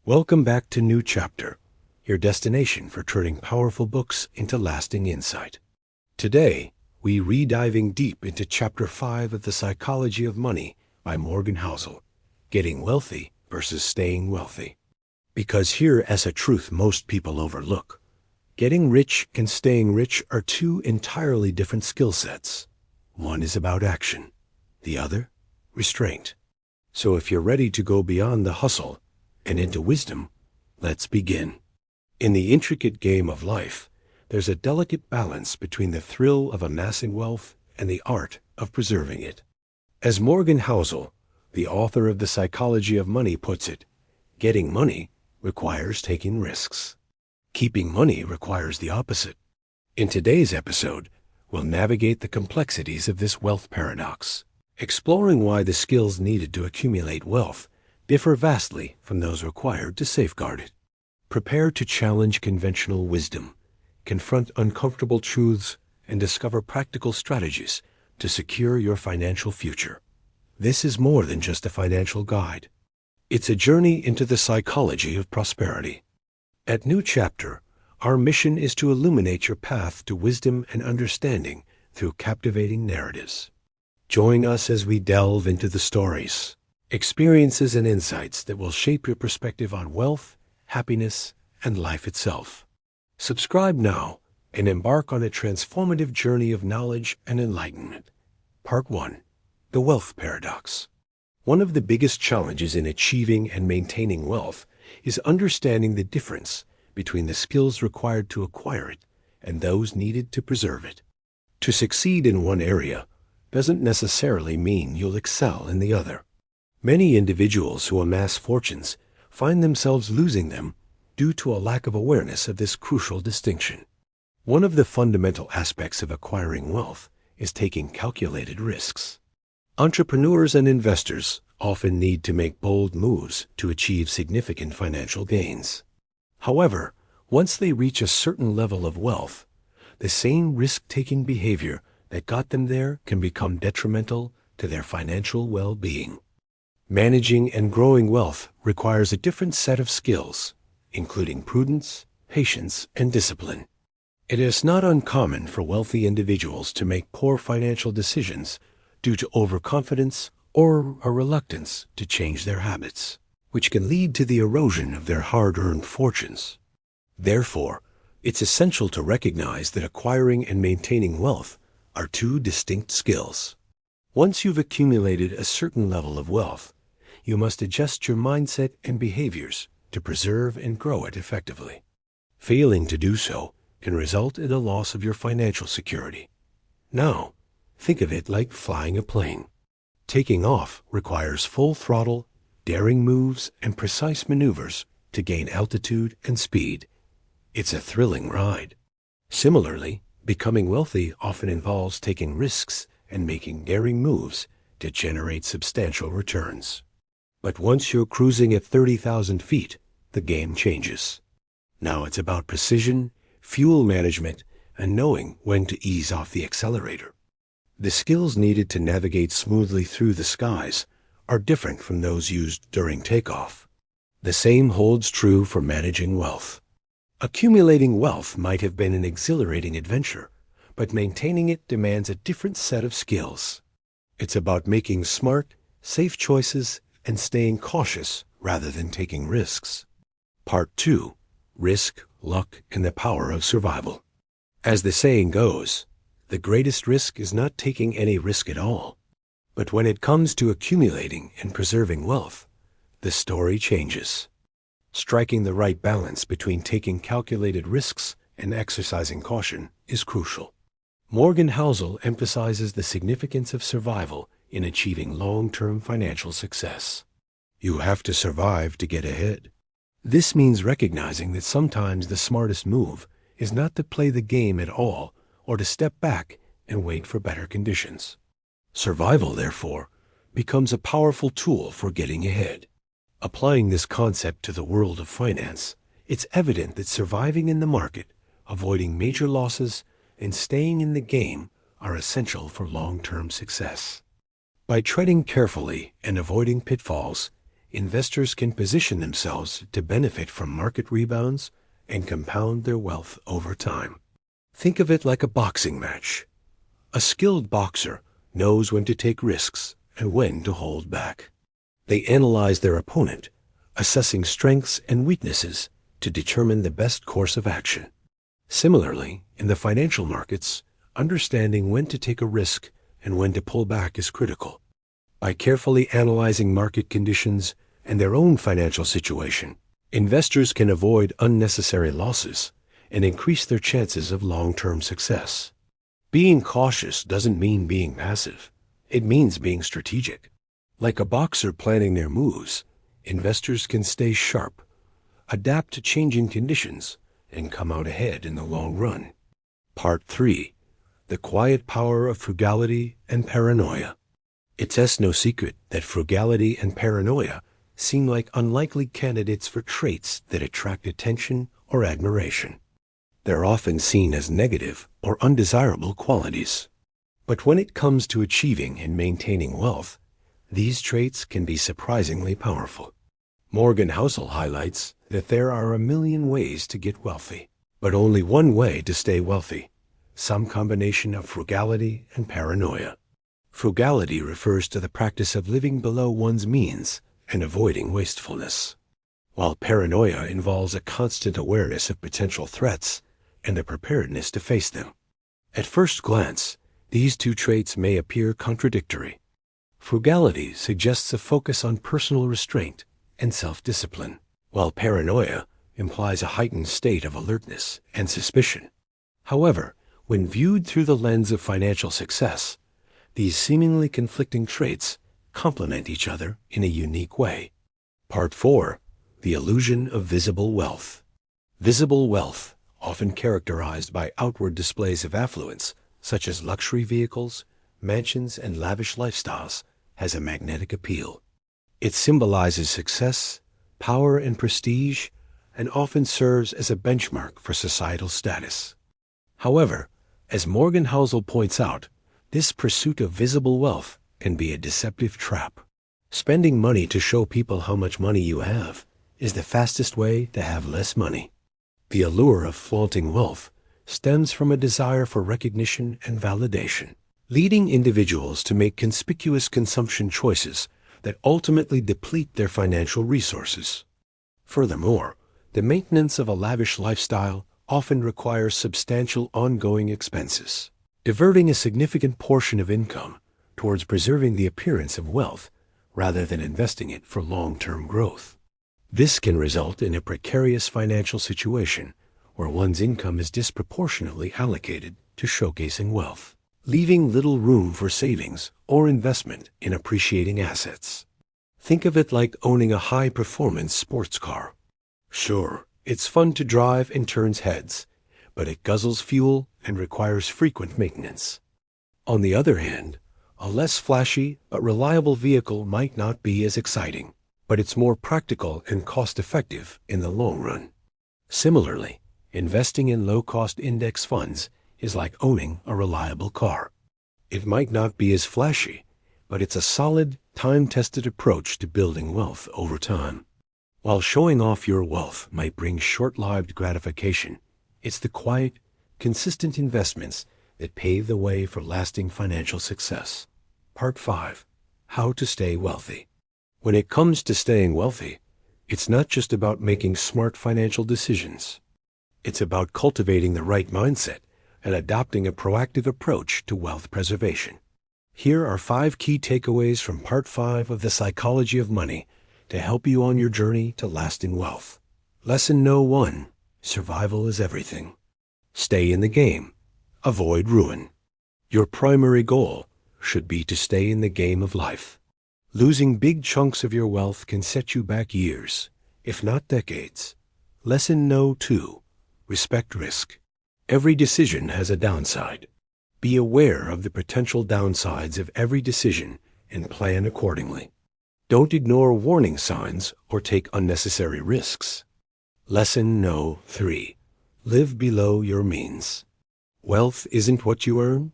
Welcome back to New Chapter, your destination for turning powerful books into lasting insight. Today, we re-diving deep into Chapter 5 of The Psychology of Money by Morgan Housel, Getting Wealthy versus Staying Wealthy. Because here is a truth most people overlook. Getting rich and staying rich are two entirely different skill sets. One is about action, the other, restraint. So if you're ready to go beyond the hustle and into wisdom, let's begin. In the intricate game of life, there's a delicate balance between the thrill of amassing wealth and the art of preserving it. As Morgan Housel, the author of The Psychology of Money, puts it, getting money requires taking risks. Keeping money requires the opposite. In today's episode, we'll navigate the complexities of this wealth paradox, exploring why the skills needed to accumulate wealth differ vastly from those required to safeguard it. Prepare to challenge conventional wisdom, confront uncomfortable truths, and discover practical strategies to secure your financial future. This is more than just a financial guide. It's a journey into the psychology of prosperity. At New Chapter, our mission is to illuminate your path to wisdom and understanding through captivating narratives. Join us as we delve into the stories, experiences, and insights that will shape your perspective on wealth, happiness, and life itself. Subscribe now and embark on a transformative journey of knowledge and enlightenment. Part 1. The Wealth Paradox. One of the biggest challenges in achieving and maintaining wealth is understanding the difference between the skills required to acquire it and those needed to preserve it. To succeed in one area doesn't necessarily mean you'll excel in the other. Many individuals who amass fortunes find themselves losing them due to a lack of awareness of this crucial distinction. One of the fundamental aspects of acquiring wealth is taking calculated risks. Entrepreneurs and investors often need to make bold moves to achieve significant financial gains. However, once they reach a certain level of wealth, the same risk-taking behavior that got them there can become detrimental to their financial well-being. Managing and growing wealth requires a different set of skills, including prudence, patience, and discipline. It is not uncommon for wealthy individuals to make poor financial decisions due to overconfidence or a reluctance to change their habits, which can lead to the erosion of their hard-earned fortunes. Therefore, it's essential to recognize that acquiring and maintaining wealth are two distinct skills. Once you've accumulated a certain level of wealth, you must adjust your mindset and behaviors to preserve and grow it effectively. Failing to do so can result in a loss of your financial security. Now, think of it like flying a plane. Taking off requires full throttle, daring moves, and precise maneuvers to gain altitude and speed. It's a thrilling ride. Similarly, becoming wealthy often involves taking risks and making daring moves to generate substantial returns. But once you're cruising at 30,000 feet, the game changes. Now it's about precision, fuel management, and knowing when to ease off the accelerator. The skills needed to navigate smoothly through the skies are different from those used during takeoff. The same holds true for managing wealth. Accumulating wealth might have been an exhilarating adventure, but maintaining it demands a different set of skills. It's about making smart, safe choices and staying cautious rather than taking risks. Part 2. Risk, Luck, and the Power of Survival. As the saying goes, the greatest risk is not taking any risk at all. But when it comes to accumulating and preserving wealth, the story changes. Striking the right balance between taking calculated risks and exercising caution is crucial. Morgan Housel emphasizes the significance of survival in achieving long-term financial success. You have to survive to get ahead. This means recognizing that sometimes the smartest move is not to play the game at all or to step back and wait for better conditions. Survival, therefore, becomes a powerful tool for getting ahead. Applying this concept to the world of finance, it's evident that surviving in the market, avoiding major losses, and staying in the game are essential for long-term success. By treading carefully and avoiding pitfalls, investors can position themselves to benefit from market rebounds and compound their wealth over time. Think of it like a boxing match. A skilled boxer knows when to take risks and when to hold back. They analyze their opponent, assessing strengths and weaknesses to determine the best course of action. Similarly, in the financial markets, understanding when to take a risk and when to pull back is critical. By carefully analyzing market conditions and their own financial situation, investors can avoid unnecessary losses and increase their chances of long-term success. Being cautious doesn't mean being passive. It means being strategic. Like a boxer planning their moves, investors can stay sharp, adapt to changing conditions, and come out ahead in the long run. Part 3. The quiet power of frugality and paranoia. It's no secret that frugality and paranoia seem like unlikely candidates for traits that attract attention or admiration. They're often seen as negative or undesirable qualities. But when it comes to achieving and maintaining wealth, these traits can be surprisingly powerful. Morgan Housel highlights that there are a million ways to get wealthy, but only one way to stay wealthy: some combination of frugality and paranoia. Frugality refers to the practice of living below one's means and avoiding wastefulness, while paranoia involves a constant awareness of potential threats and the preparedness to face them. At first glance, these two traits may appear contradictory. Frugality suggests a focus on personal restraint and self-discipline, while paranoia implies a heightened state of alertness and suspicion. However, when viewed through the lens of financial success, these seemingly conflicting traits complement each other in a unique way. Part 4. The illusion of visible wealth. Visible wealth, often characterized by outward displays of affluence, such as luxury vehicles, mansions, and lavish lifestyles, has a magnetic appeal. It symbolizes success, power, and prestige, and often serves as a benchmark for societal status. However, as Morgan Housel points out, this pursuit of visible wealth can be a deceptive trap. Spending money to show people how much money you have is the fastest way to have less money. The allure of flaunting wealth stems from a desire for recognition and validation, leading individuals to make conspicuous consumption choices that ultimately deplete their financial resources. Furthermore, the maintenance of a lavish lifestyle often requires substantial ongoing expenses. Diverting a significant portion of income towards preserving the appearance of wealth rather than investing it for long-term growth. This can result in a precarious financial situation where one's income is disproportionately allocated to showcasing wealth, leaving little room for savings or investment in appreciating assets. Think of it like owning a high-performance sports car. Sure, it's fun to drive and turns heads, but it guzzles fuel and requires frequent maintenance. On the other hand, a less flashy but reliable vehicle might not be as exciting, but it's more practical and cost-effective in the long run. Similarly, investing in low-cost index funds is like owning a reliable car. It might not be as flashy, but it's a solid, time-tested approach to building wealth over time. While showing off your wealth might bring short-lived gratification, it's the quiet, consistent investments that pave the way for lasting financial success. Part 5. How to stay wealthy. When it comes to staying wealthy, it's not just about making smart financial decisions. It's about cultivating the right mindset and adopting a proactive approach to wealth preservation. Here are 5 key takeaways from Part 5 of The Psychology of Money to help you on your journey to lasting wealth. Lesson No. 1. Survival is everything. Stay in the game. Avoid ruin. Your primary goal should be to stay in the game of life. Losing big chunks of your wealth can set you back years, if not decades. Lesson No. 2. Respect risk. Every decision has a downside. Be aware of the potential downsides of every decision and plan accordingly. Don't ignore warning signs or take unnecessary risks. Lesson No. 3. Live below your means. Wealth isn't what you earn,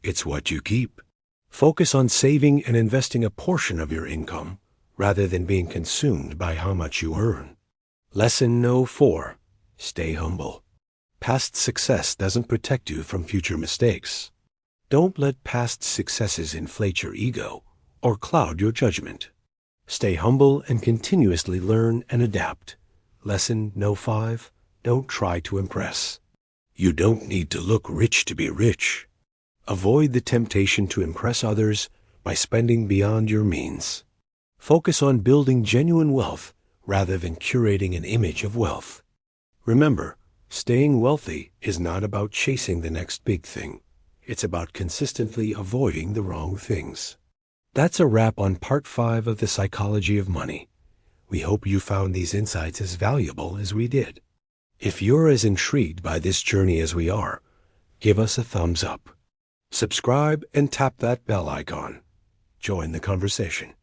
it's what you keep. Focus on saving and investing a portion of your income rather than being consumed by how much you earn. Lesson No. 4. Stay humble. Past success doesn't protect you from future mistakes. Don't let past successes inflate your ego or cloud your judgment. Stay humble and continuously learn and adapt. Lesson No. 5. Don't try to impress. You don't need to look rich to be rich. Avoid the temptation to impress others by spending beyond your means. Focus on building genuine wealth rather than curating an image of wealth. Remember, staying wealthy is not about chasing the next big thing. It's about consistently avoiding the wrong things. That's a wrap on Part 5 of the Psychology of Money. We hope you found these insights as valuable as we did. If you're as intrigued by this journey as we are, give us a thumbs up. Subscribe and tap that bell icon. Join the conversation.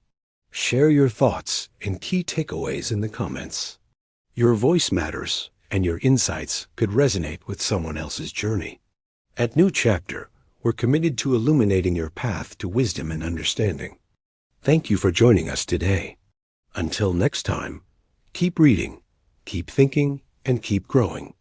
Share your thoughts and key takeaways in the comments. Your voice matters, and your insights could resonate with someone else's journey. At New Chapter, we're committed to illuminating your path to wisdom and understanding. Thank you for joining us today. Until next time, keep reading, keep thinking, and keep growing.